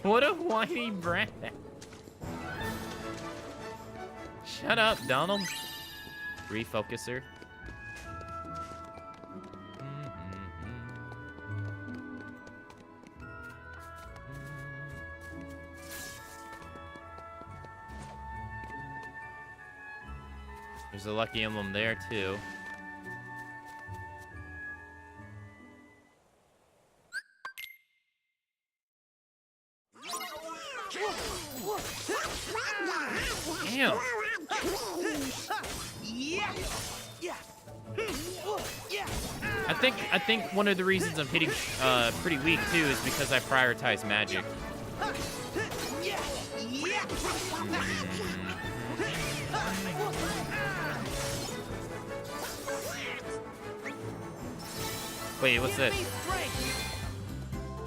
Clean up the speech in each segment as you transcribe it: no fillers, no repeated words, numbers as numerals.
What a whiny brat. Shut up, Donald. Refocuser. There's a lucky emblem there, too. Damn. I think one of the reasons I'm hitting pretty weak too is because I prioritize magic. Wait, what's this?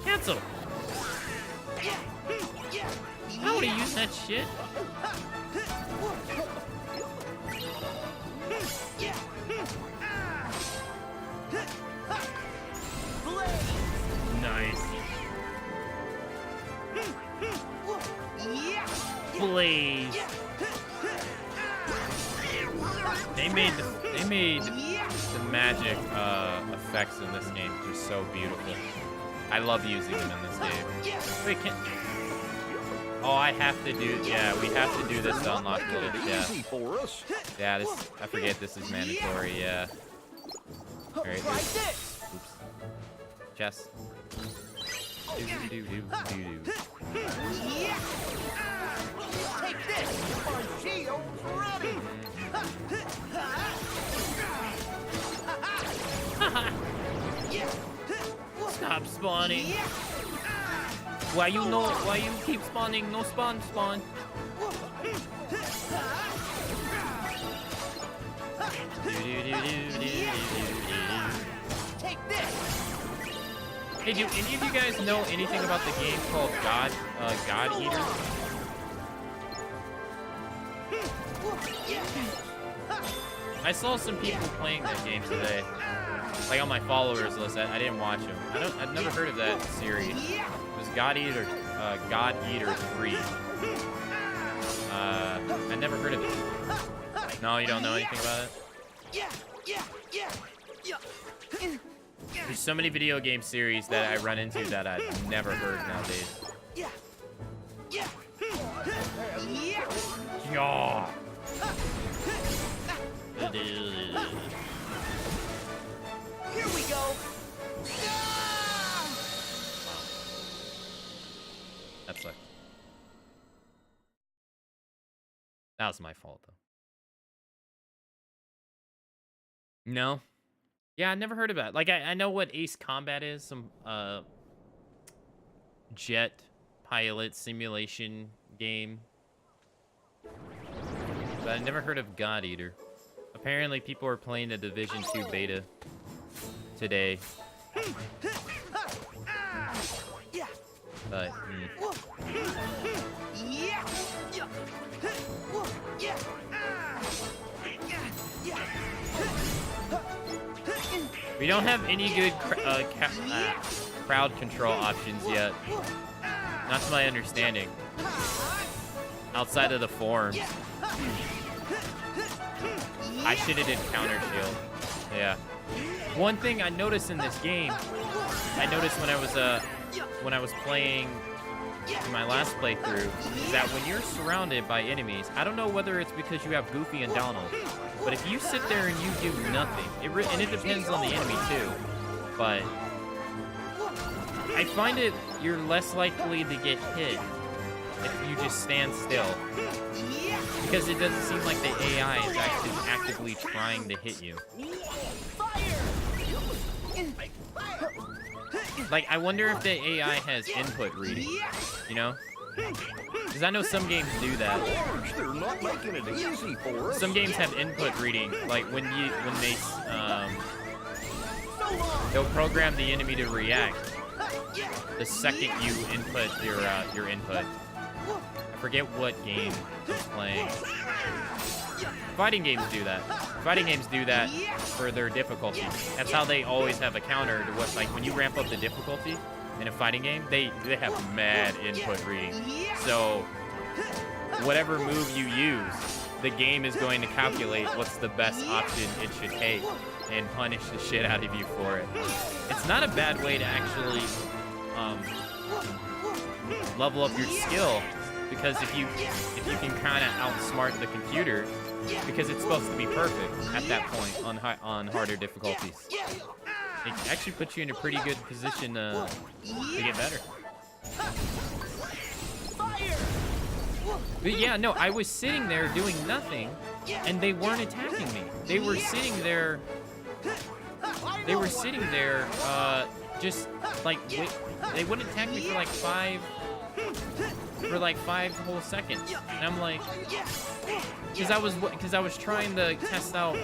Cancel. I don't want to use that shit. Nice. Blaze. They made the magic effects in this game just so beautiful. I love using them in this game. Wait, oh, I have to do. Yeah, we have to do this to unlock glitch. Yeah. Yeah, this. I forget this is mandatory. Yeah. All right. Oops. Chest. Do. Take this! Our shield's ready! Stop spawning. Why you keep spawning? No spawn. Take this! Hey, do any of you guys know anything about the game called God Eater? I saw some people playing that game today, like on my followers list. I didn't watch them. I've never heard of that series. It was God Eater 3. I never heard of it. No, you don't know anything about it? There's so many video game series that I run into that I've never heard nowadays. Yeah. Here we go! That sucked. That was my fault, though. No. Yeah, I never heard of that. Like, I know what Ace Combat is. Some, jet pilot simulation game. But I never heard of God Eater. Apparently, people are playing the Division 2 beta today. But, we don't have any good crowd control options yet. Not to my understanding. Outside of the forums. I should have did counter shield. Yeah. One thing I noticed in this game, I noticed when I was playing in my last playthrough, is that when you're surrounded by enemies, I don't know whether it's because you have Goofy and Donald, but if you sit there and you do nothing, and it depends on the enemy too, but I find it you're less likely to get hit if you just stand still. Because it doesn't seem like the AI is actually actively trying to hit you. Like, I wonder if the AI has input reading, you know? Because I know some games do that. Some games have input reading, like when they'll program the enemy to react the second you input your input. I forget what game I was playing. Fighting games do that. Fighting games do that for their difficulty. That's how they always have a counter to what, like, when you ramp up the difficulty, in a fighting game, they have mad input reading. So whatever move you use, the game is going to calculate what's the best option it should take and punish the shit out of you for it. It's not a bad way to actually level up your skill, because if you can kind of outsmart the computer, because it's supposed to be perfect at that point on harder difficulties, it actually puts you in a pretty good position to get better. But yeah, no, I was sitting there doing nothing, and they weren't attacking me. They were sitting there. Just like they wouldn't attack me for like five whole seconds, and I'm like, because I was trying to test out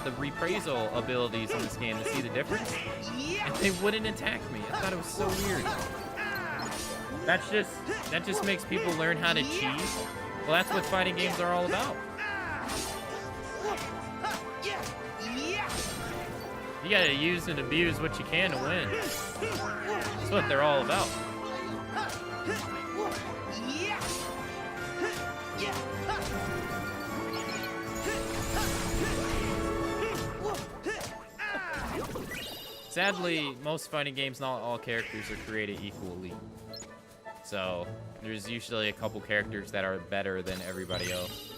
the reprisal abilities in this game to see the difference, and they wouldn't attack me. I thought it was so weird. That just makes people learn how to cheat. Well, that's what fighting games are all about. You gotta use and abuse what you can to win. That's what they're all about. Sadly, most fighting games, not all characters are created equally. So, there's usually a couple characters that are better than everybody else.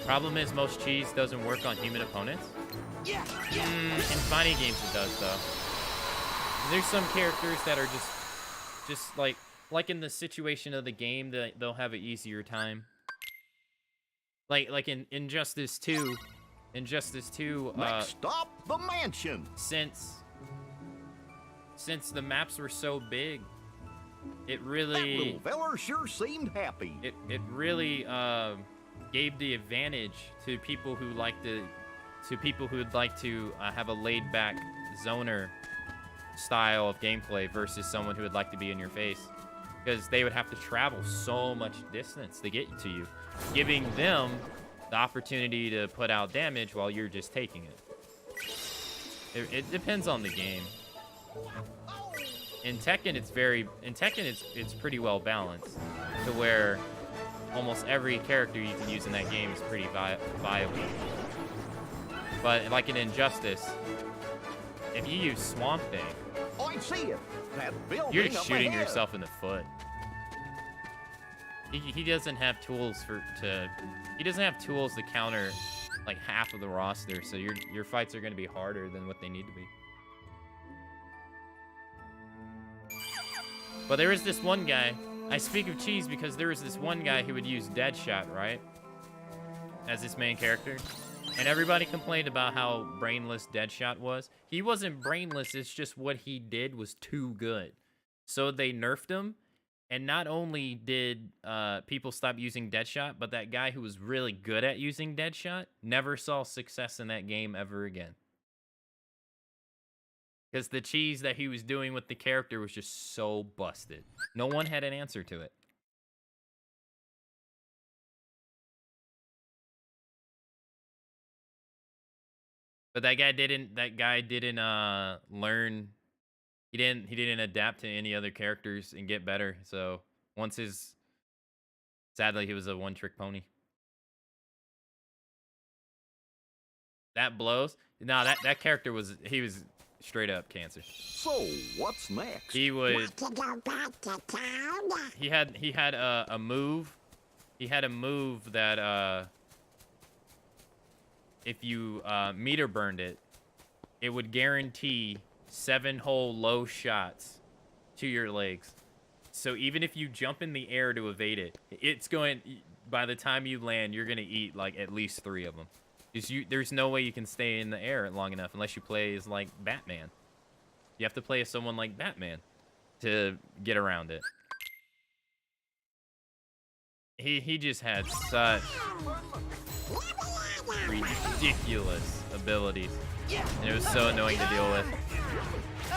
Problem is, most cheese doesn't work on human opponents. In fighting games it does, though. There's some characters that are just like in the situation of the game, that they'll have an easier time. Like in Injustice 2. Injustice 2, Next stop, the mansion. Since the maps were so big, it really... That little feller sure seemed happy. It really gave the advantage to people who like who'd like to have a laid-back zoner style of gameplay versus someone who would like to be in your face, because they would have to travel so much distance to get to you, giving them the opportunity to put out damage while you're just taking it. It depends on the game. In Tekken, it's pretty well balanced, to where almost every character you can use in that game is pretty viable. But like in Injustice, if you use Swamp Thing, I see it. That building you're just shooting up ahead. yourself in the foot. He doesn't have tools to counter like half of the roster, so your fights are going to be harder than what they need to be. But there is this one guy. I speak of cheese because there was this one guy who would use Deadshot, right, as his main character, and everybody complained about how brainless Deadshot was. He wasn't brainless, it's just what he did was too good. So they nerfed him, and not only did people stop using Deadshot, but that guy who was really good at using Deadshot never saw success in that game ever again. Because the cheese that he was doing with the character was just so busted. No one had an answer to it. But that guy didn't learn. He didn't adapt to any other characters and get better. So sadly, he was a one-trick pony. That blows. No, that character was straight up cancer. So what's next? He would. He had a move. He had a move that if you meter burned it, it would guarantee 7 whole low shots to your legs. So even if you jump in the air to evade it, by the time you land, you're gonna eat like at least 3 of them. There's no way you can stay in the air long enough unless you play as like Batman. You have to play as someone like Batman to get around it. He just had such ridiculous abilities, and it was so annoying to deal with.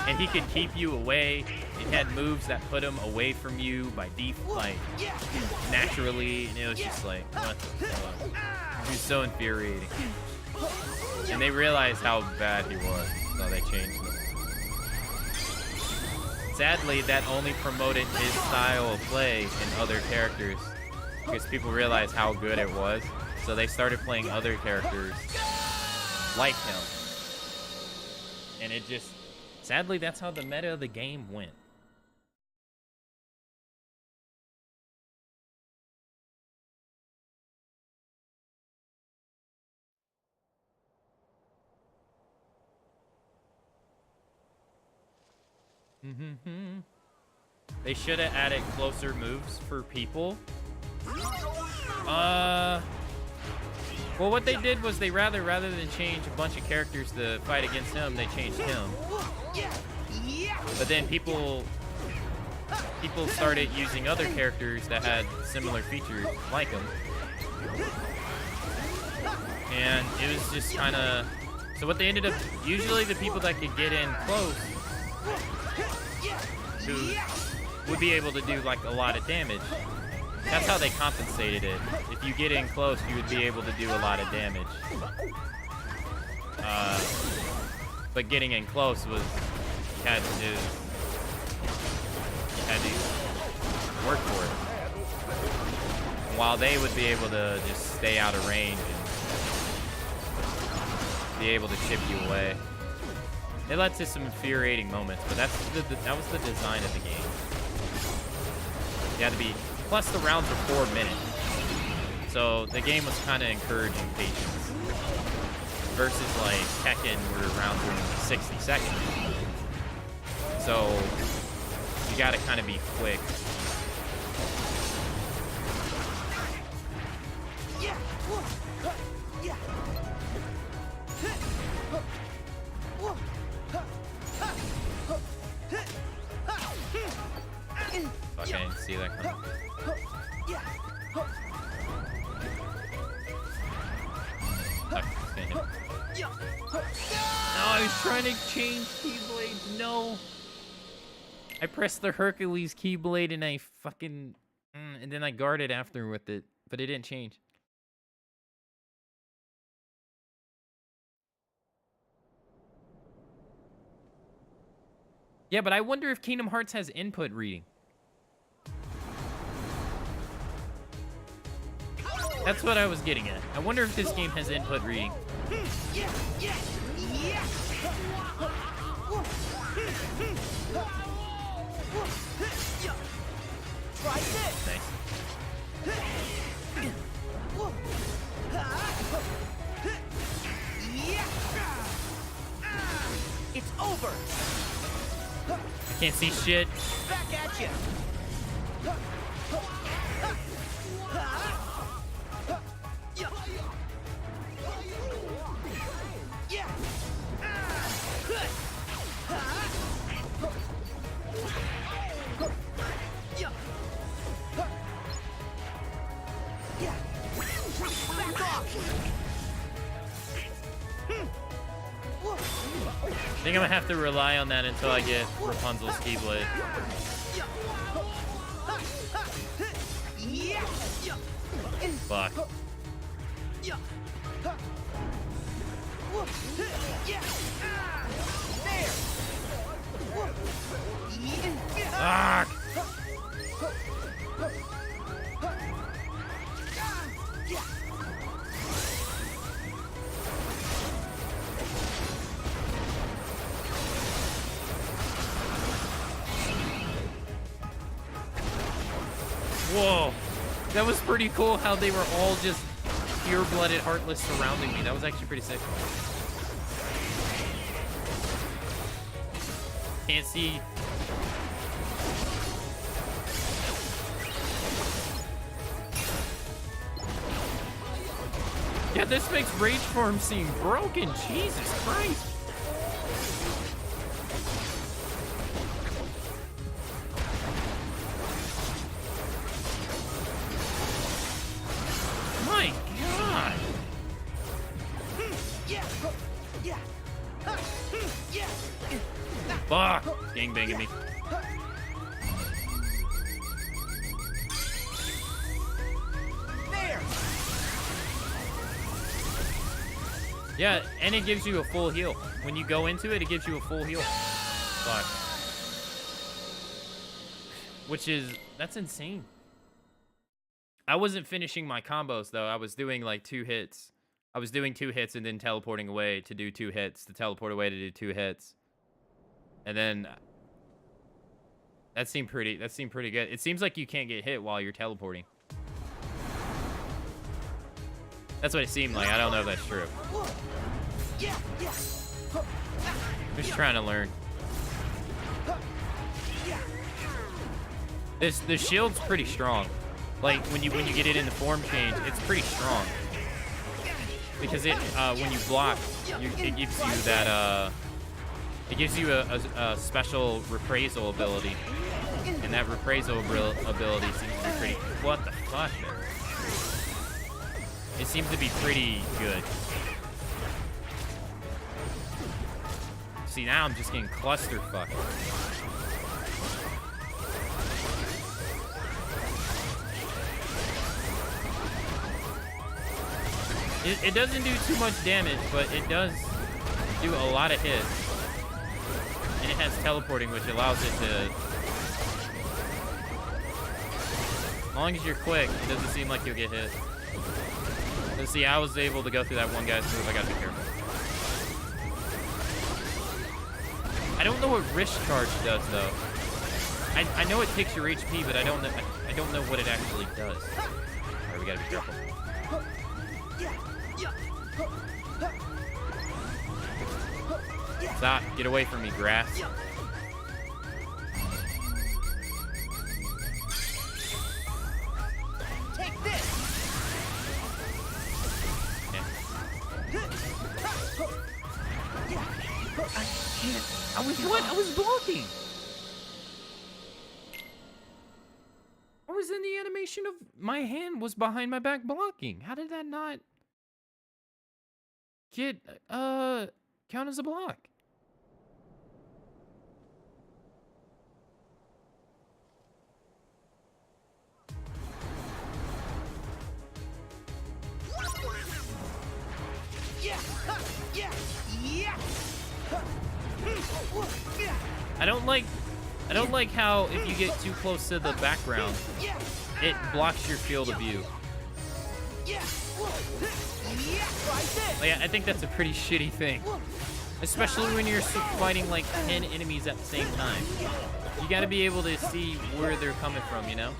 And he could keep you away. It had moves that put him away from you by default, like naturally, and it was just like, what the fuck? It was so infuriating. And they realized how bad he was. So they changed them. Sadly, that only promoted his style of play in other characters because people realized how good it was. So they started playing other characters like him. And it just, sadly, that's how the meta of the game went. They should have added closer moves for people. Well, what they did was they rather than change a bunch of characters to fight against him, they changed him. But then people started using other characters that had similar features like him. And it was just kind of... So what they ended up... Usually the people that could get in close who would be able to do like a lot of damage. That's how they compensated it. If you get in close, you would be able to do a lot of damage. But getting in close was you had to work for it. And while they would be able to just stay out of range and be able to chip you away. It led to some infuriating moments, but that was the design of the game. You had to be... Plus, the rounds were 4 minutes. So, the game was kind of encouraging patience. Versus, like, Tekken, where rounds were 60 seconds. So, you gotta kind of be quick. Fuck, I didn't see that coming. No, I was trying to change Keyblades. No. I pressed the Hercules Keyblade and I fucking... and then I guarded after with it. But it didn't change. Yeah, but I wonder if Kingdom Hearts has input reading. That's what I was getting at. I wonder if this game has input reading. Try this. Nice. It's over. I can't see shit. Back at you. I think I'm gonna have to rely on that until I get Rapunzel's Keyblade. Fuck. Fuck! Whoa. That was pretty cool how they were all just pure-blooded, heartless surrounding me. That was actually pretty sick. Can't see. Yeah, this makes Rage Form seem broken. Jesus Christ. My God. Fuck. Gangbanging me. There. Yeah, and it gives you a full heal. when you go into it, it gives you a full heal. Fuck. Which is, that's insane. I wasn't finishing my combos, though. I was doing, like, 2 hits. I was doing 2 hits and then teleporting away to do 2 hits, to teleport away to do 2 hits. And then that seemed pretty good. It seems like you can't get hit while you're teleporting. That's what it seemed like. I don't know if that's true. I'm just trying to learn. The shield's pretty strong. Like when you get it in the form change, it's pretty strong. Because it when you block, it gives you that it gives you a special reprisal ability, and that reprisal ability seems to be pretty. What the fuck, man? It seems to be pretty good. See, now I'm just getting clusterfucked. It doesn't do too much damage, but it does do a lot of hits. And it has teleporting, which allows it to... As long as you're quick, it doesn't seem like you'll get hit. So see, I was able to go through that one guy's move. I gotta be careful. I don't know what wrist charge does, though. I know it takes your HP, but I don't know what it actually does. Alright, we gotta be careful. Stop. Get away from me, grass. Take this. Okay. I can't. I was blocking. I was in the animation of my hand was behind my back blocking. How did that not get count as a block? I don't like how if you get too close to the background, it blocks your field of view. Like, I think that's a pretty shitty thing. Especially when you're fighting like 10 enemies at the same time. You gotta be able to see where they're coming from, you know?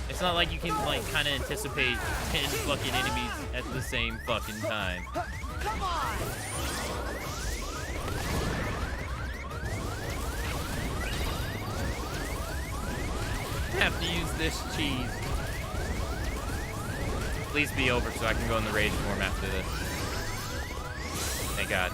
It's not like you can like kind of anticipate 10 fucking enemies at the same fucking time. Come on. I have to use this cheese. Please be over so I can go in the rage form after this. Thank God.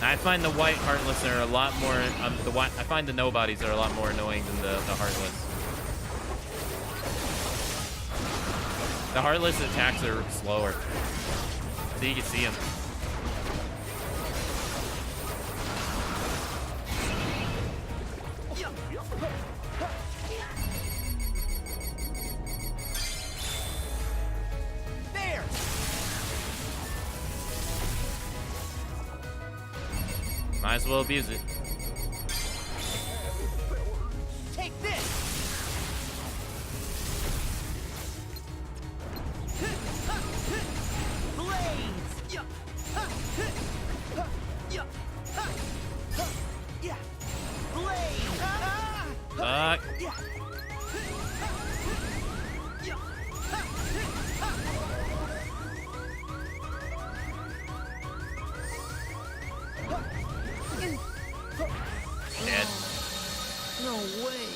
I find the white Heartless are a lot more. I find the nobodies are a lot more annoying than the Heartless. The Heartless attacks are slower, so you can see them. There. Might as well abuse it. Take this. Blades. Blades. Fuck. Dead. No way.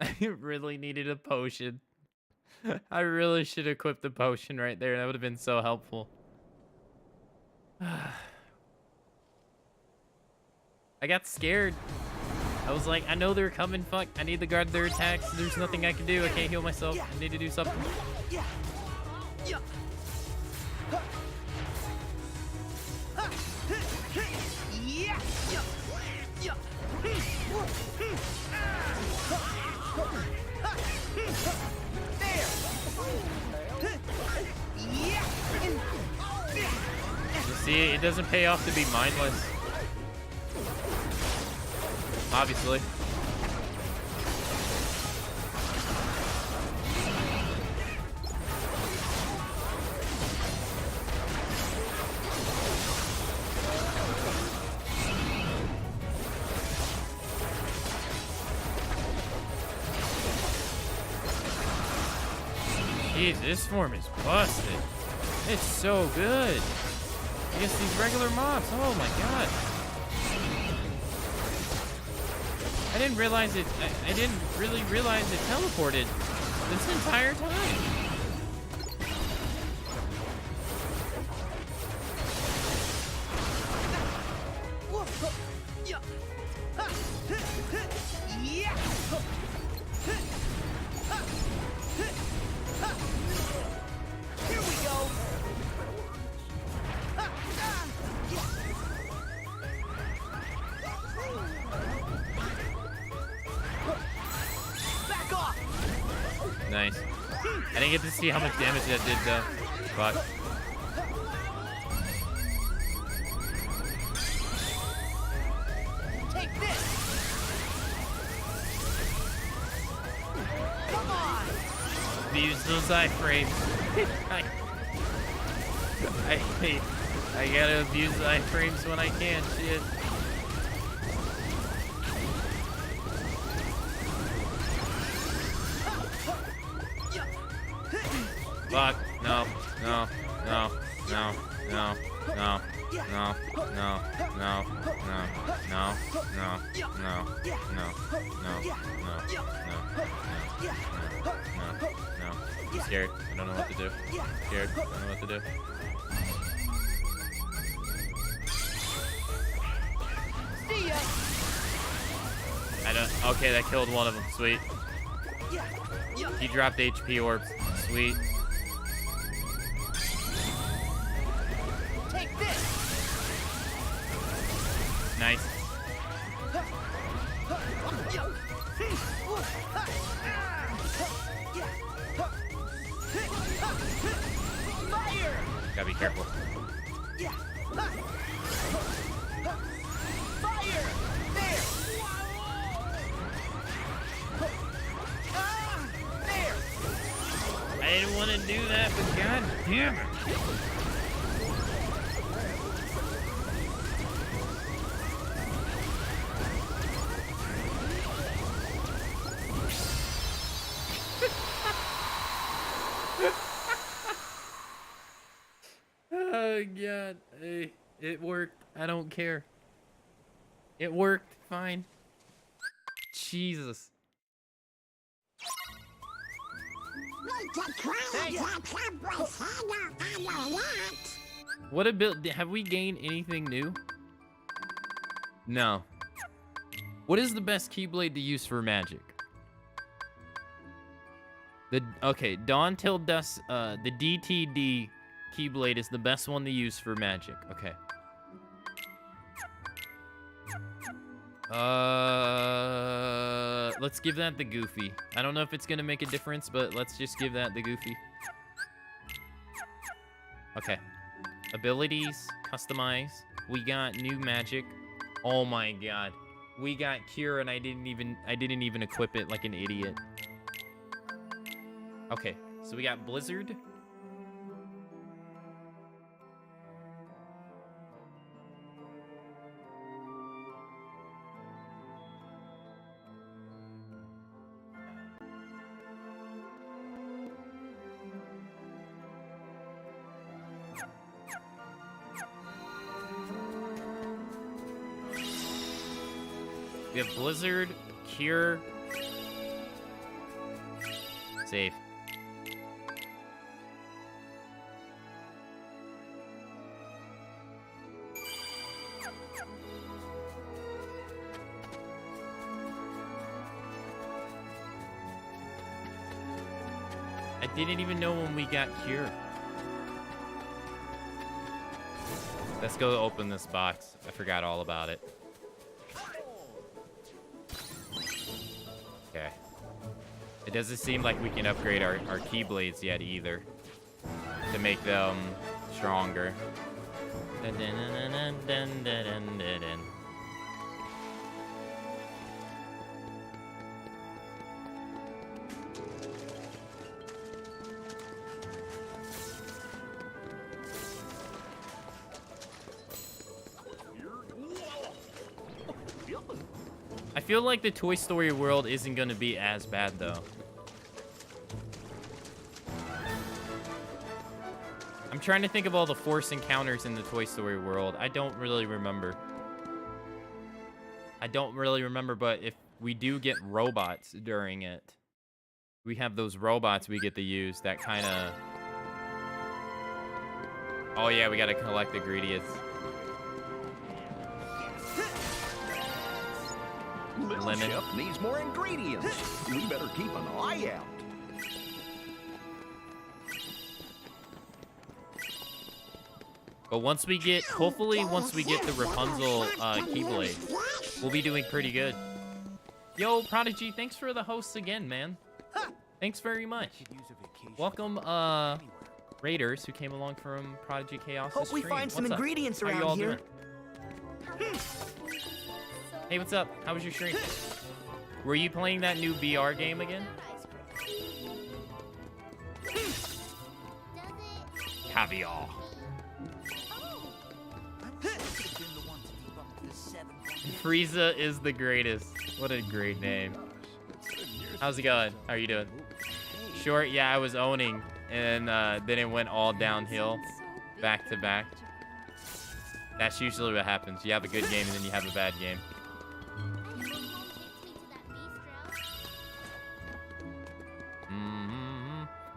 I really needed a potion. I really should equip the potion right there. That would have been so helpful. I got scared. I was like, I know they're coming. Fuck, I need to guard their attacks. There's nothing I can do. I can't heal myself. I need to do something. Yeah. Yeah. Huh. Huh. Yeah. Yeah. Yeah. There. Yeah. You see, it doesn't pay off to be mindless. Obviously. Jeez, this form is busted. It's so good. Against these regular mobs. Oh my god. I didn't realize it. I didn't really realize it teleported this entire time. Yeah. Yeah. Here we go. Back off. Nice. I didn't get to see how much damage that did though. But Take this. Come on. use those iframes. I gotta abuse the iframes when I can. Shit. Fuck. No. No. No. No. No. No. No. No. No. No. No. No. No. No. No. No. I'm scared. I don't know what to do. Scared. I don't know what to do. See ya. I don't. Okay, that killed one of them. Sweet. He dropped HP orbs. Sweet. Take this. Nice. Fire. Gotta be careful. Fire. There. There. I didn't want to do that, but god damn it. Oh god. Hey, it worked. I don't care. It worked. Fine. Jesus. What ability? Have we gained anything new? No. What is the best Keyblade to use for magic? Okay, Dawn Till Dusk, the DTD Keyblade is the best one to use for magic. Okay. Let's give that the Goofy. I don't know if it's gonna make a difference, but let's just give that the Goofy. Okay. Abilities, customize. We got new magic. Oh my god. We got Cure and I didn't even equip it like an idiot. Okay, so we got Blizzard. We have Blizzard, Cure, Save. I didn't even know when we got cured. Let's go open this box. I forgot all about it. Okay. It doesn't seem like we can upgrade our keyblades yet either to make them stronger. Dun, dun, dun, dun, dun, dun, dun, dun, dun. I feel like the Toy Story world isn't going to be as bad, though. I'm trying to think of all the Force encounters in the Toy Story world. I don't really remember. But if we do get robots during it, we have those robots we get to use that kind of... Oh, yeah, we got to collect the ingredients. Little Lemon. chef needs more ingredients. We better keep an eye out. But once we get, hopefully once we get the Rapunzel Keyblade, we'll be doing pretty good. Yo, Prodigy, thanks for the hosts again, man. Thanks very much. Welcome, Raiders, who came along from Prodigy Chaos' Hope we stream. find some What's up? ingredients How you around all here. doing? Hey, what's up? How was your stream? Were you playing that new VR game again? Caviar. Frieza is the greatest. What a great name. How's it going? How are you doing? Short, yeah, I was owning, and then it went all downhill, back to back. That's usually what happens. You have a good game, and then you have a bad game.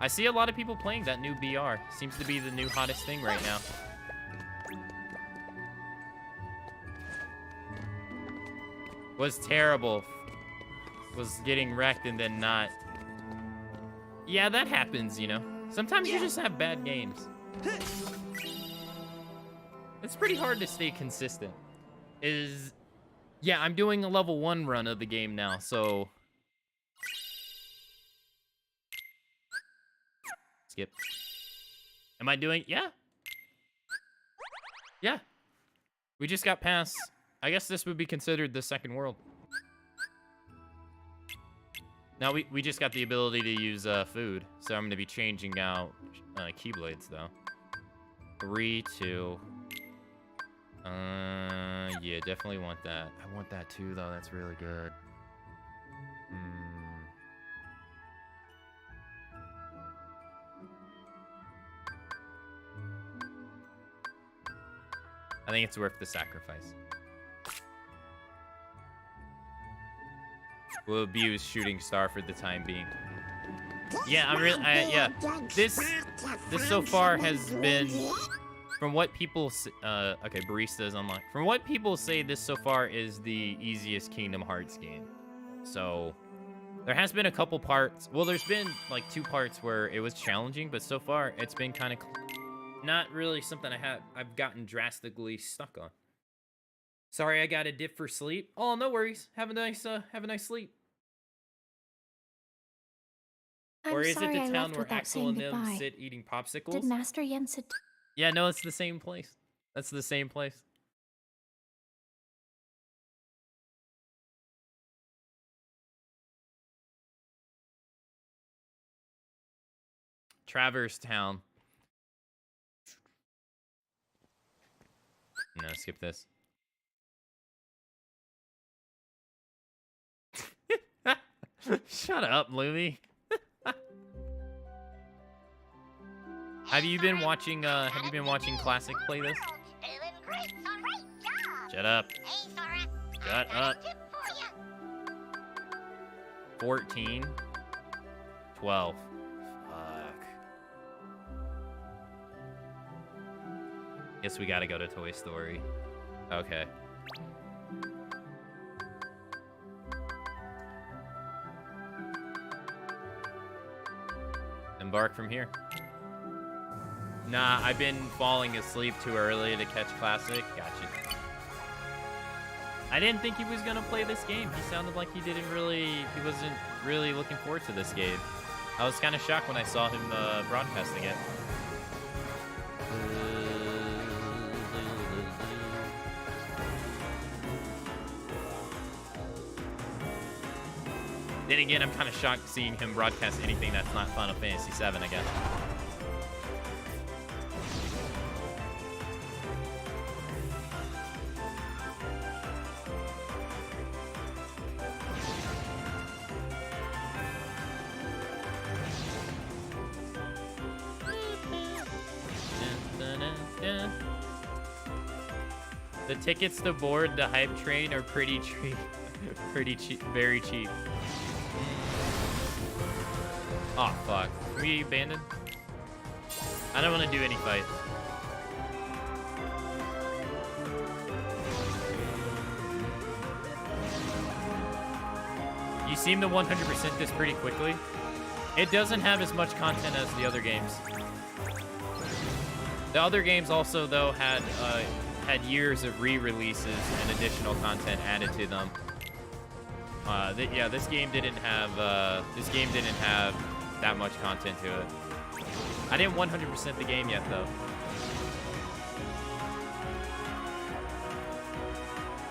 I see a lot of people playing that new BR. Seems to be the new hottest thing right now. Was terrible. Was getting wrecked and then not. Yeah, that happens, you know. Sometimes you just have bad games. It's pretty hard to stay consistent. Yeah, I'm doing a level 1 run of the game now, so... Skip. Am I doing... Yeah. Yeah. We just got past... I guess this would be considered the second world. Now, we just got the ability to use food, so I'm going to be changing out Keyblades, though. 3, 2... yeah, definitely want that. I want that too, though. That's really good. I think it's worth the sacrifice. We'll abuse Shooting Star for the time being. Yeah, I'm really, yeah. This so far has been, from what people, okay, Barista's unlocked. From what people say, this so far is the easiest Kingdom Hearts game. So, there has been a couple parts. Well, there's been like 2 parts where it was challenging, but so far it's been kind of not really something I've gotten drastically stuck on. Sorry, I got a dip for sleep. Oh, no worries. Have a nice sleep. Or is it the town where Axel and them sit eating popsicles? Did Master Yen sit? Yeah, no, it's the same place. That's the same place. Traverse Town. No, skip this. Shut up, Lumi. Have you been watching Classic play this? Shut up. Shut up. 14. 12. Fuck. Guess we gotta go to Toy Story. Okay. Embark from here. Nah, I've been falling asleep too early to catch Classic. Gotcha. I didn't think he was gonna play this game. He sounded like he wasn't really looking forward to this game. I was kind of shocked when I saw him broadcasting it. Then again, I'm kind of shocked seeing him broadcast anything that's not Final Fantasy VII, I guess. The tickets to board the hype train are pretty cheap. Pretty cheap, very cheap. Oh, fuck. Can we abandon? I don't want to do any fights. You seem to 100% this pretty quickly. It doesn't have as much content as the other games. The other games also, though, had years of re-releases and additional content added to them. Yeah, this game didn't have that much content to it. I didn't 100% the game yet, though.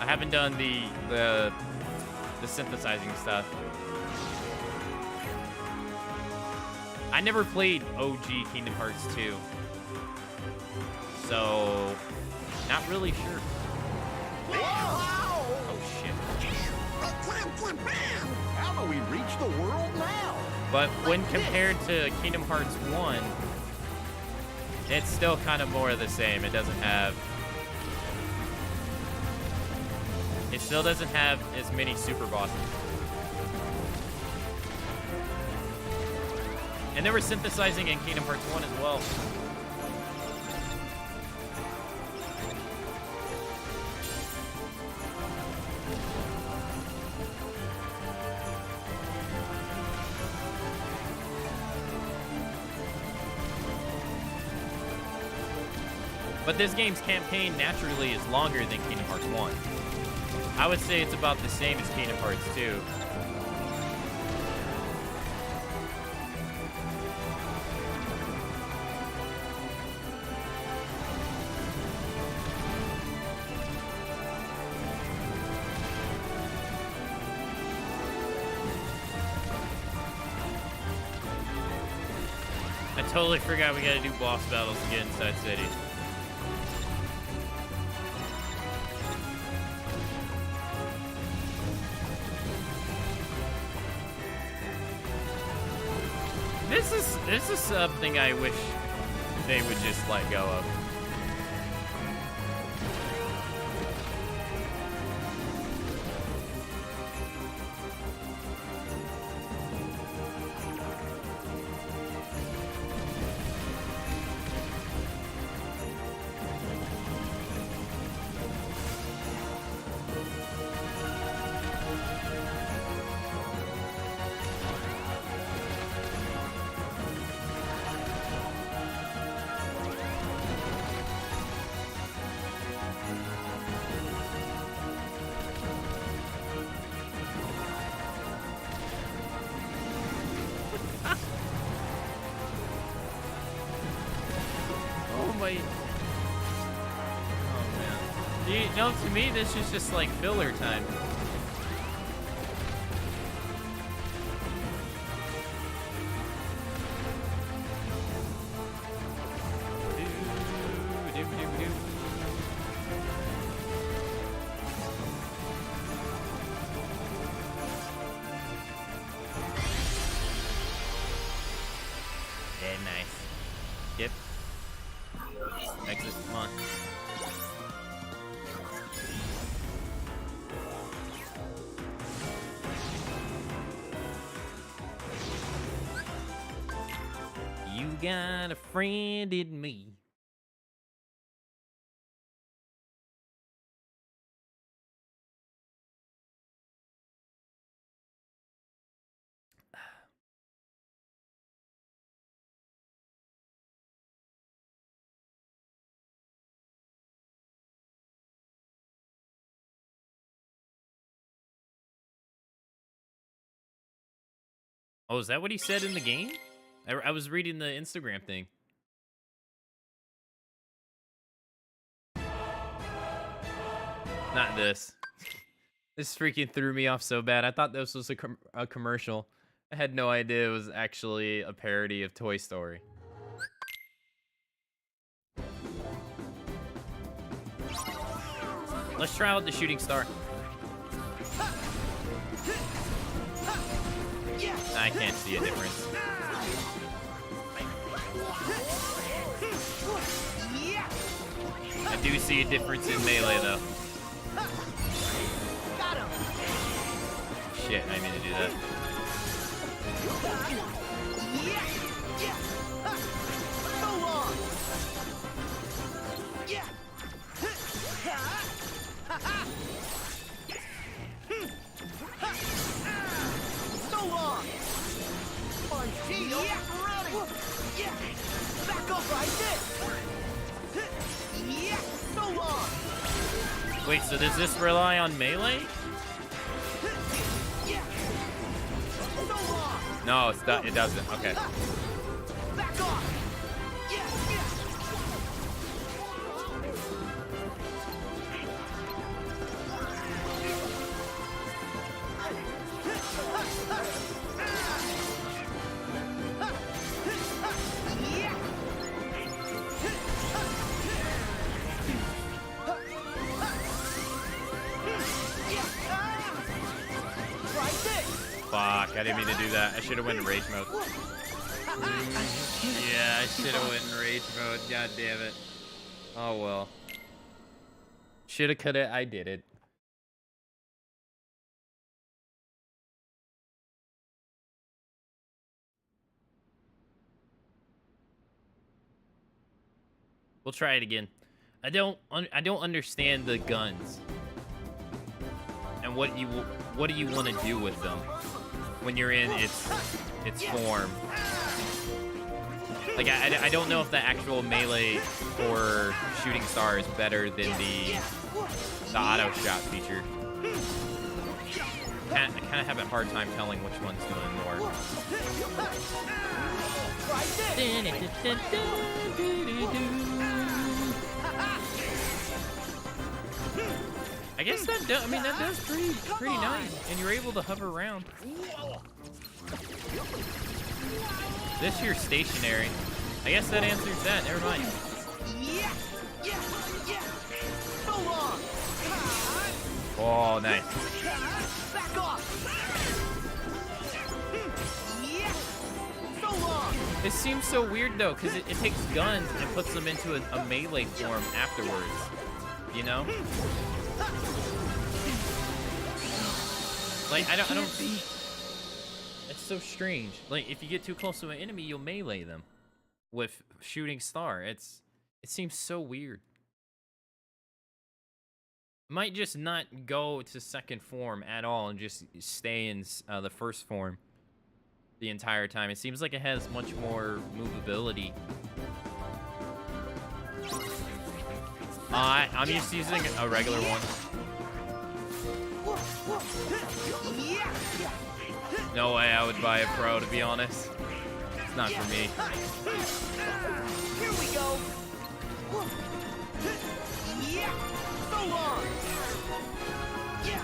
I haven't done the synthesizing stuff. I never played OG Kingdom Hearts 2, so not really sure. Oh shit! How do we reach the world now? But when compared to Kingdom Hearts 1, it's still kind of more of the same. It still doesn't have as many super bosses. And they were synthesizing in Kingdom Hearts 1 as well. But this game's campaign naturally is longer than Kingdom Hearts 1. I would say it's about the same as Kingdom Hearts 2. I totally forgot we gotta do boss battles to get inside city. This is something I wish they would just let go of. No, to me, this is just like filler time. Very nice. Yep. Exit, come on. You got a friend in me. Oh, is that what he said in the game? I was reading the Instagram thing. Not this. This freaking threw me off so bad. I thought this was a commercial. I had no idea it was actually a parody of Toy Story. Let's try out the shooting star. I can't see a difference. I do see a difference in melee though. Shit, I mean to do that. So long! Back up right there! So long! Wait, so does this rely on melee? So long! No, it doesn't. Okay. Back off! Fuck, I didn't mean to do that. I should have went in rage mode. Yeah, I should have went in rage mode. God damn it. Oh well. Shoulda, coulda, I did it. We'll try it again. I don't understand the guns. And what do you want to do with them when you're in its form? Like I don't know if the actual melee for shooting star is better than the auto shot feature. I kind of have a hard time telling which one's doing more. I guess that does pretty nice, and you're able to hover around. This here stationary. I guess that answers that. Never mind. Oh, nice. Back off! So long! It seems so weird though, because it takes guns and puts them into a melee form afterwards. You know? Like I don't see. It's so strange. Like if you get too close to an enemy, you'll melee them with shooting star. It seems so weird. Might just not go to second form at all and just stay in the first form the entire time. It seems like it has much more movability. I'm just using a regular one. No way I would buy a pro, to be honest. It's not for me. Here we go. Yeah. So long. Yeah.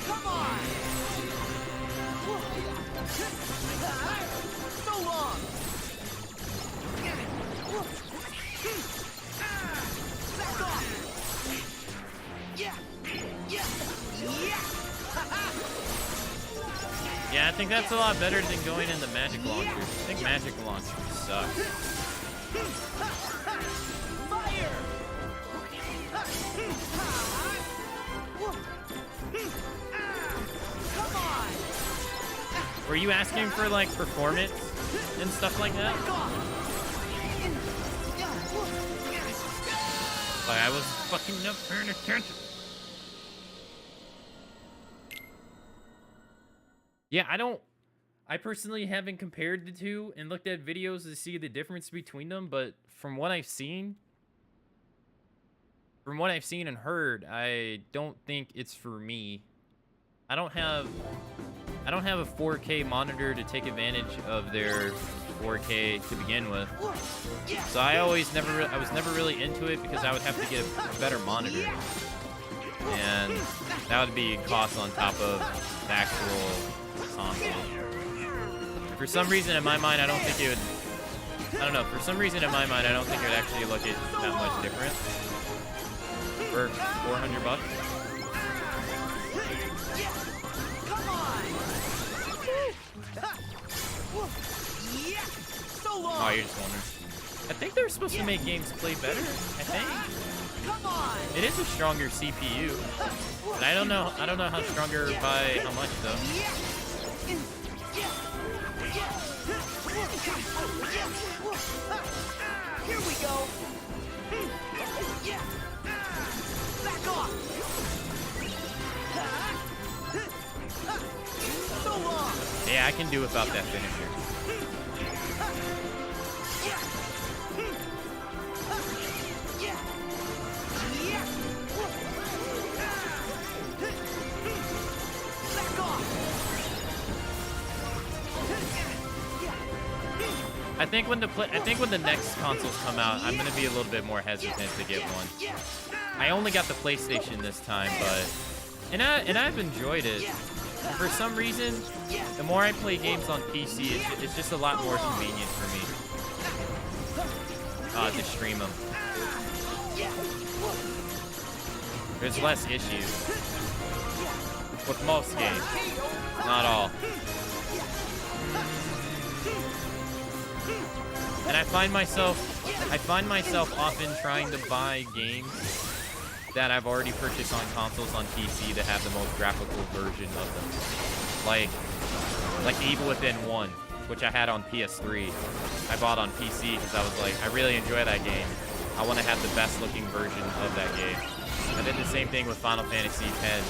Come on. So long. Back off. Yeah. Yeah. Yeah. Yeah, I think that's a lot better than going in the magic launcher. I think magic launcher sucks. Fire! Come on! Were you asking for like performance and stuff like that? Like I was fucking not paying attention. Yeah, I personally haven't compared the two and looked at videos to see the difference between them, but from what I've seen and heard, I don't think it's for me. I don't have I don't have a 4K monitor to take advantage of their 4K to begin with. So I was never really into it because I would have to get a better monitor. And that would be cost on top of the actual console. And for some reason in my mind, I don't think it would, I don't know, for some reason in my mind, I don't think it would actually look it that much different for 400 bucks. Oh, you're just wondering. I think they're supposed to make games play better, I think. It is a stronger CPU. But I don't know how stronger by how much though. Here we go. Back off. So long. Yeah, I can do without that finisher. I think when the next consoles come out, I'm gonna be a little bit more hesitant to get one. I only got the PlayStation this time, but and I've enjoyed it. For some reason, the more I play games on PC, it's just a lot more convenient for me to stream them. There's less issues with most games, not all. And I find myself often trying to buy games that I've already purchased on consoles on PC that have the most graphical version of them. Like Evil Within 1, which I had on PS3. I bought on PC because I was like, I really enjoy that game. I want to have the best looking version of that game. I did the same thing with Final Fantasy X,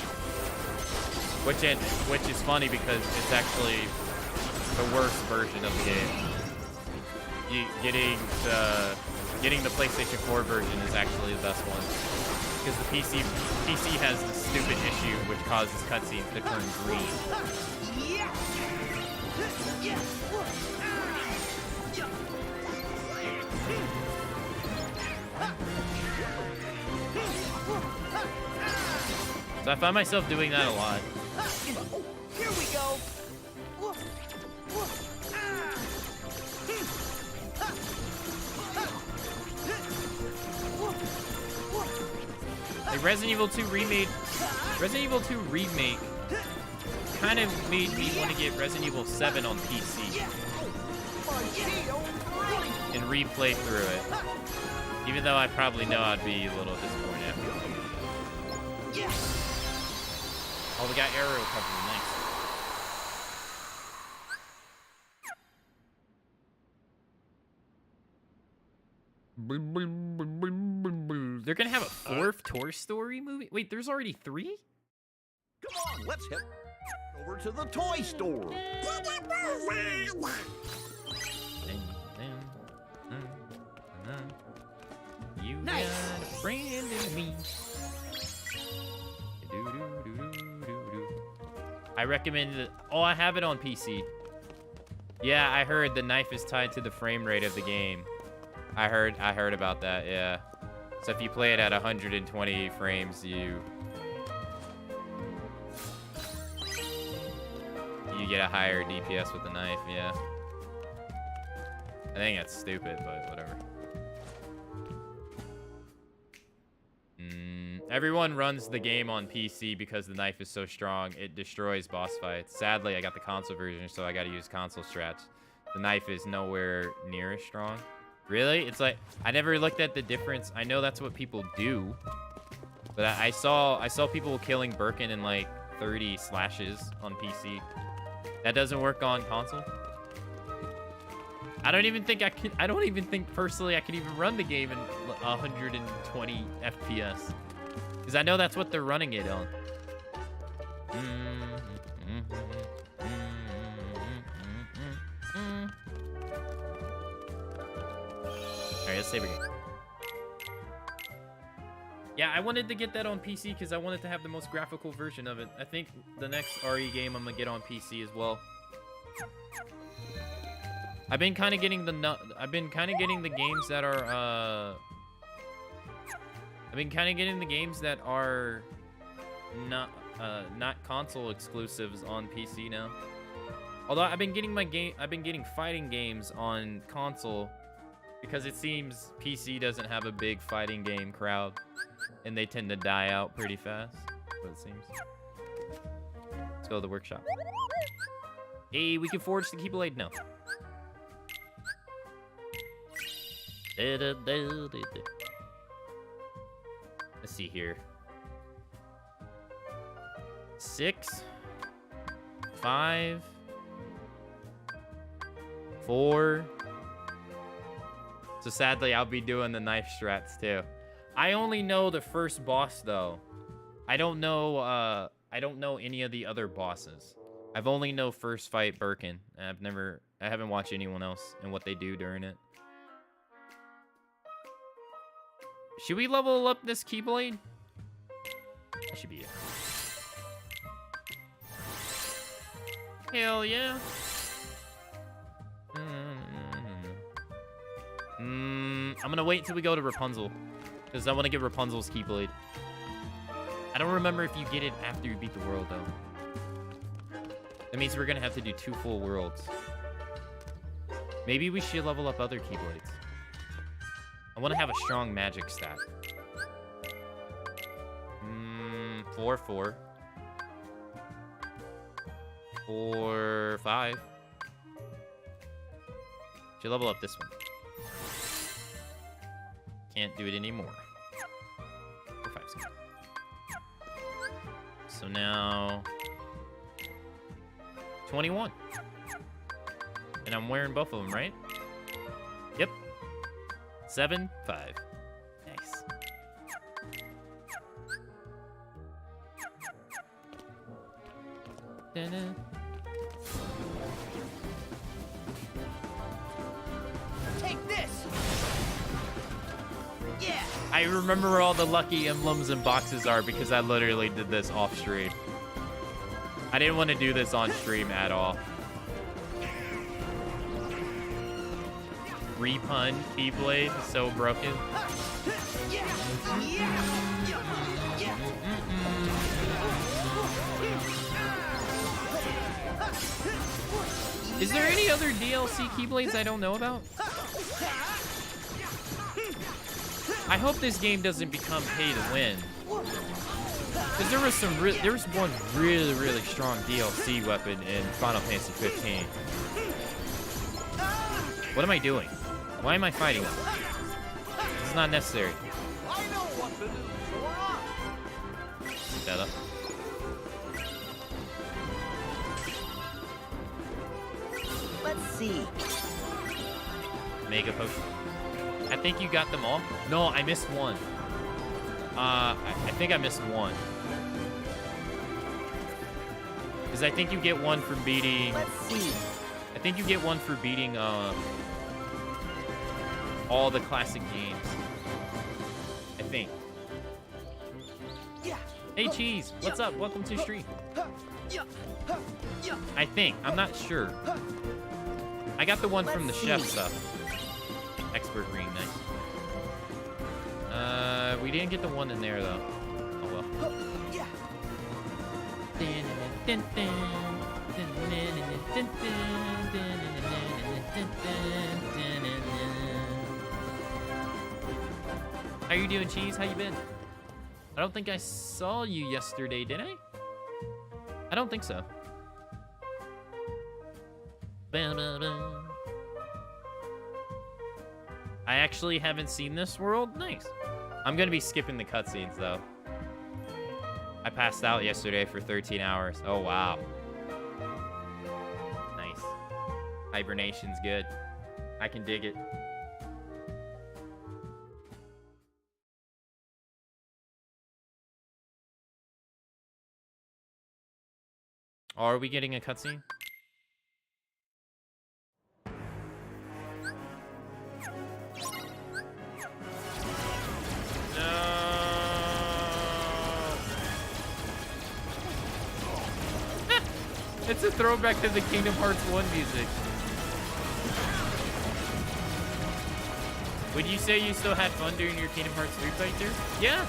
which is funny because it's actually the worst version of the game. Getting the PlayStation 4 version is actually the best one because the PC has this stupid issue which causes cutscenes to turn green. So I find myself doing that a lot. Here we go. Like Resident Evil 2 Remake kind of made me want to get Resident Evil 7 on PC and replay through it. Even though I probably know I'd be a little disappointed after. Oh, we got aero recovery, nice. They're gonna have a fourth Toy Story movie? Wait, there's already 3? Come on, let's head over to the toy store. You Nice. got a friend in me. I recommend it. Oh, I have it on PC. Yeah, I heard the knife is tied to the frame rate of the game. I heard about that, yeah. So if you play it at 120 frames, you get a higher DPS with the knife, yeah. I think that's stupid, but whatever. Everyone runs the game on PC because the knife is so strong, it destroys boss fights. Sadly, I got the console version, so I gotta use console strats. The knife is nowhere near as strong. Really? It's like, I never looked at the difference. I know that's what people do, but I saw people killing Birkin in like 30 slashes on PC. That doesn't work on console? I don't even think personally I could even run the game in 120 FPS. Because I know that's what they're running it on. Alright, let's save again. Yeah, I wanted to get that on PC because I wanted to have the most graphical version of it. I think the next RE game I'm gonna get on PC as well. I've been kind of getting the games that are not console exclusives on PC now. Although I've been getting fighting games on console because it seems PC doesn't have a big fighting game crowd and they tend to die out pretty fast. That's what it seems. Let's go to the workshop. Hey, we can forge the Keyblade now. Let's see here. 6, 5, 4. So sadly, I'll be doing the knife strats too. I only know the first boss though. I don't know any of the other bosses. I've only know first fight Birkin. I haven't watched anyone else and what they do during it. Should we level up this Keyblade? That should be it. Hell yeah. I'm gonna wait until we go to Rapunzel, because I want to get Rapunzel's Keyblade. I don't remember if you get it after you beat the world, though. That means we're gonna have to do 2 full worlds. Maybe we should level up other Keyblades. I want to have a strong magic stat. 4, 4. 4, 5. Should level up this one. Can't do it anymore. 4, 5, 6. So now 21. And I'm wearing both of them, right? Yep. 7, 5. Nice. Da-da. Take this. Yeah. I remember where all the lucky emblems and boxes are because I literally did this off stream. I didn't want to do this on stream at all. Repun Keyblade, so broken. Is there any other DLC Keyblades I don't know about? I hope this game doesn't become pay to win. Because there was one really strong DLC weapon in Final Fantasy 15. What am I doing? Why am I fighting him? It's not necessary. I know what to do. So Set up. let's see. Mega potion. I think you got them all. No, I missed one. I think I missed one. Because I think you get one for beating. Let's see. I think you get one for beating all the classic games. I think. Yeah. Hey Cheese, what's up? Welcome to the stream. I think. I'm not sure. I got the one from the chef stuff. Expert ring, nice. We didn't get the one in there though. Oh well. How you doing, Cheese? How you been? I don't think I saw you yesterday, did I? I don't think so. I actually haven't seen this world. Nice. I'm gonna be skipping the cutscenes though. I passed out yesterday for 13 hours. Oh wow. Nice. Hibernation's good. I can dig it. Are we getting a cutscene? No. It's a throwback to the Kingdom Hearts 1 music. Would you say you still had fun during your Kingdom Hearts 3 playthrough? Yeah.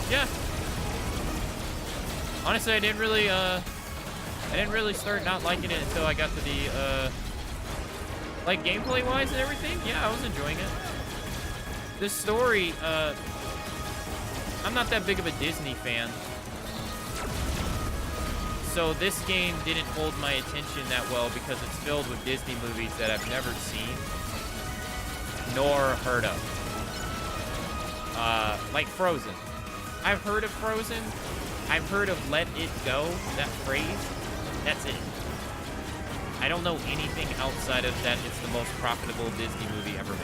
Yeah. Honestly, I didn't really start not liking it until I got to the, like, gameplay-wise and everything. Yeah, I was enjoying it. The story, I'm not that big of a Disney fan. So this game didn't hold my attention that well because it's filled with Disney movies that I've never seen nor heard of. Like Frozen. I've heard of Frozen. I've heard of Let It Go, that phrase. That's it. I don't know anything outside of that. It's the most profitable Disney movie ever made.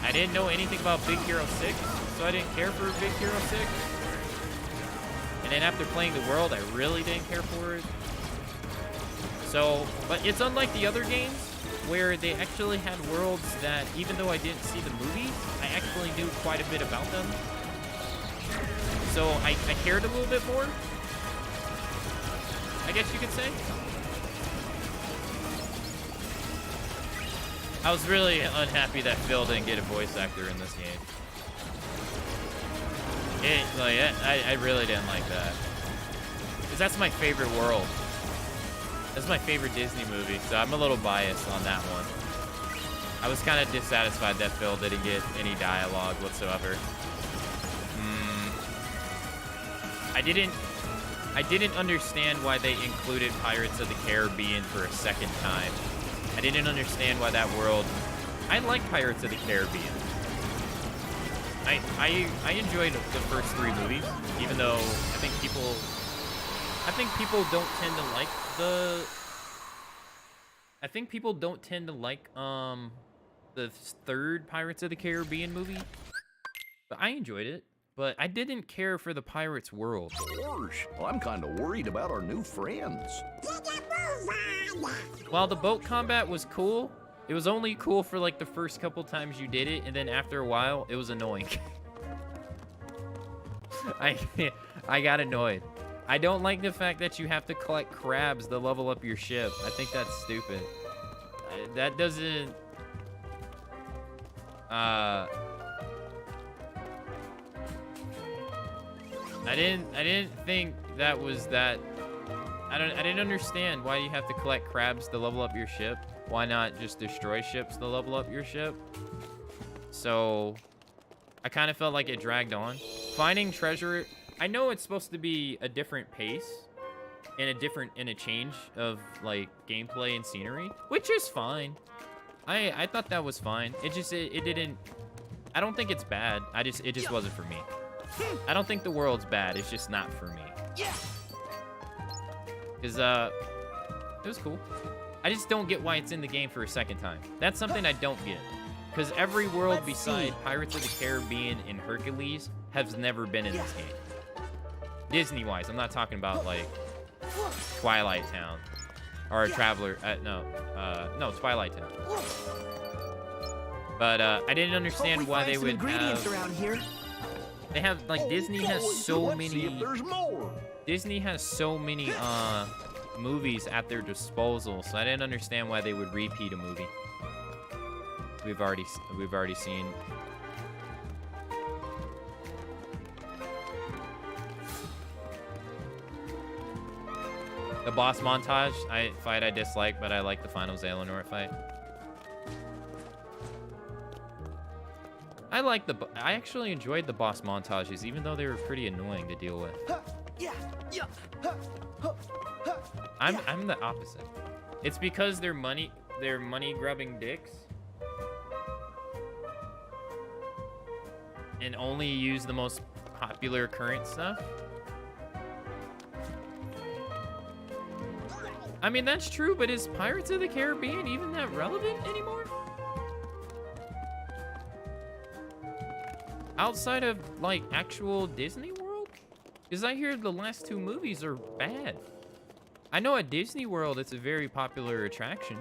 I didn't know anything about Big Hero 6, so I didn't care for Big Hero 6. And then after playing the world, I really didn't care for it. So, but it's unlike the other games where they actually had worlds that, even though I didn't see the movie, I actually knew quite a bit about them. So I cared a little bit more, I guess you could say. I was really unhappy that Phil didn't get a voice actor in this game. I really didn't like that. Because that's my favorite world. That's my favorite Disney movie, so I'm a little biased on that one. I was kind of dissatisfied that Phil didn't get any dialogue whatsoever. I didn't understand why they included Pirates of the Caribbean for a second time. I didn't understand why that world... I like Pirates of the Caribbean. I enjoyed the first 3 movies, even though I think people don't tend to like the... I think people don't tend to like the third Pirates of the Caribbean movie. But I enjoyed it. But I didn't care for the Pirates world. Gosh, well, I'm kind of worried about our new friends. While the boat combat was cool, it was only cool for like the first couple times you did it, and then after a while, it was annoying. I got annoyed. I don't like the fact that you have to collect crabs to level up your ship. I think that's stupid. That doesn't... I didn't think that was that... I didn't understand why you have to collect crabs to level up your ship. Why not just destroy ships to level up your ship? So, I kind of felt like it dragged on. Finding treasure... I know it's supposed to be a different pace and a change of like gameplay and scenery, which is fine. I thought that was fine. It didn't... I don't think it's bad. It just wasn't for me. I don't think the world's bad. It's just not for me. Because, it was cool. I just don't get why it's in the game for a second time. That's something I don't get. Because every world beside Pirates of the Caribbean and Hercules has never been in this game. Disney-wise, I'm not talking about, like, Twilight Town. Or Traveler, no, Twilight Town. But, I didn't understand why they would have... around here. They have, like, Disney has so many... See if there's more. Disney has so many, movies at their disposal, so I didn't understand why they would repeat a movie. We've already seen. The boss montage, I dislike, but I like the final Xehanort fight. I actually enjoyed the boss montages, even though they were pretty annoying to deal with. I'm the opposite. It's because they're money grubbing dicks and only use the most popular current stuff. I mean, that's true, but is Pirates of the Caribbean even that relevant anymore? Outside of, like, actual Disney World? Because I hear the last 2 movies are bad. I know at Disney World, it's a very popular attraction.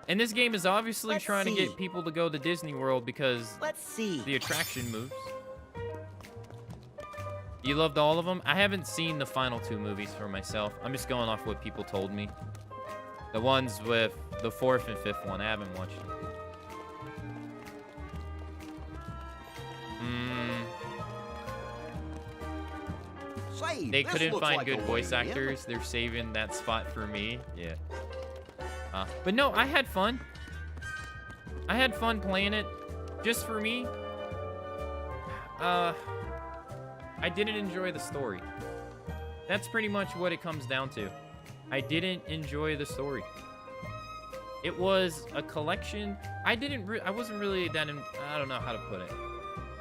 And this game is obviously trying to get people to go to Disney World because the attraction moves. You loved all of them? I haven't seen the final 2 movies for myself. I'm just going off what people told me. The ones with the 4th and 5th one, I haven't watched them. Say, They this couldn't looks find like good a voice way in. actors. They're saving that spot for me. Yeah. But no, I had fun. I had fun playing it. Just for me. I didn't enjoy the story. That's pretty much what it comes down to. I didn't enjoy the story. It was a collection. I wasn't really that I don't know how to put it.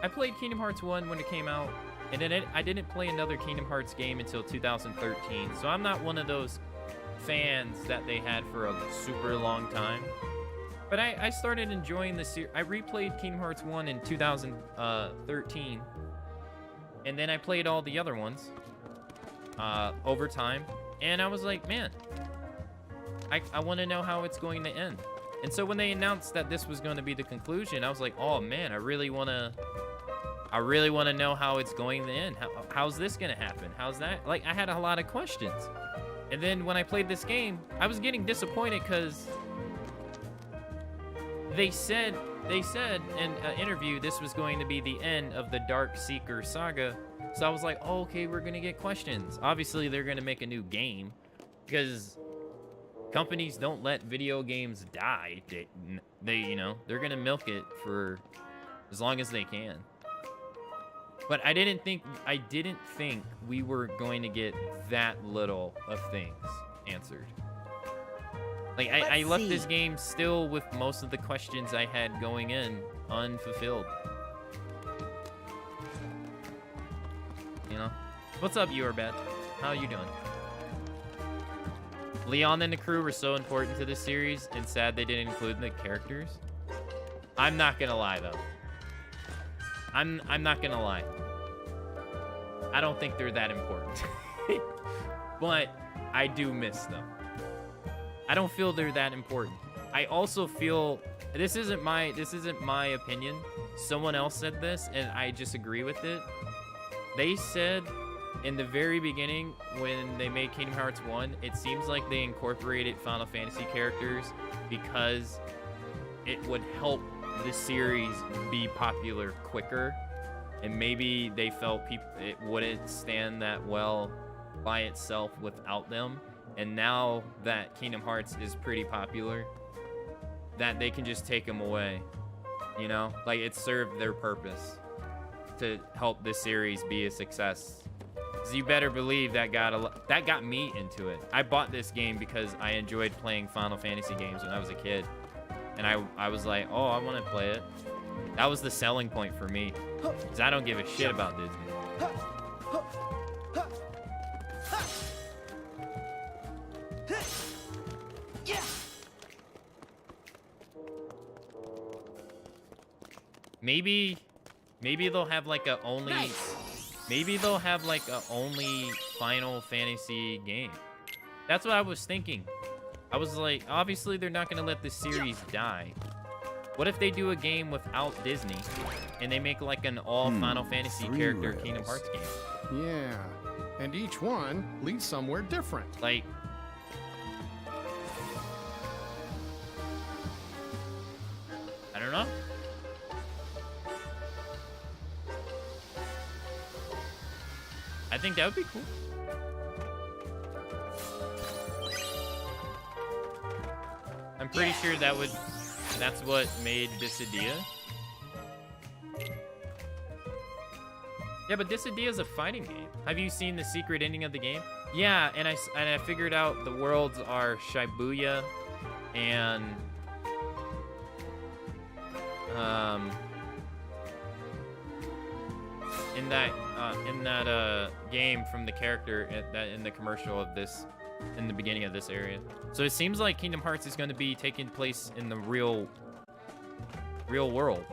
I played Kingdom Hearts 1 when it came out, and then I didn't play another Kingdom Hearts game until 2013. So I'm not one of those fans that they had for a super long time. But I started enjoying the series. I replayed Kingdom Hearts 1 in 2013. And then I played all the other ones over time. And I was like, man, I want to know how it's going to end. And so when they announced that this was going to be the conclusion, I was like, oh man, I really want to know how it's going to end. How's this going to happen? How's that? Like, I had a lot of questions. And then when I played this game, I was getting disappointed because they said in an interview this was going to be the end of the Dark Seeker saga. So I was like, oh, okay, we're going to get questions. Obviously, they're going to make a new game because companies don't let video games die. They you know, they're going to milk it for as long as they can. But I didn't think we were going to get that little of things answered. Like, I left this game still with most of the questions I had going in unfulfilled. You know? What's up, Yourbad? How are you doing? Leon and the crew were so important to this series, and sad they didn't include the characters. I'm not gonna lie, though. I'm not gonna lie. I don't think they're that important. But I do miss them. I don't feel they're that important. I also feel this isn't my opinion. Someone else said this and I just agree with it. They said in the very beginning when they made Kingdom Hearts 1, it seems like they incorporated Final Fantasy characters because it would help the series be popular quicker, and maybe they felt it wouldn't stand that well by itself without them. And now that Kingdom Hearts is pretty popular, that they can just take them away, you know? Like, it served their purpose to help this series be a success. So you better believe that got me into it. I bought this game because I enjoyed playing Final Fantasy games when I was a kid. And I was like, oh, I want to play it. That was the selling point for me. Because I don't give a shit about Disney. Maybe they'll have like a only maybe they'll have like a only Final Fantasy game. That's what I was thinking. I was like, obviously they're not gonna let this series die. What if they do a game without Disney and they make like an all Final Fantasy character Kingdom Hearts game? Yeah, and each one leads somewhere different. Like, I don't know. I think that would be cool. I'm pretty sure that's what made Dissidia. Yeah, but Dissidia is a fighting game. Have you seen the secret ending of the game? Yeah, and I figured out the worlds are Shibuya and in that game from the character in the commercial of this, in the beginning of this area. So it seems like Kingdom Hearts is going to be taking place in the real world.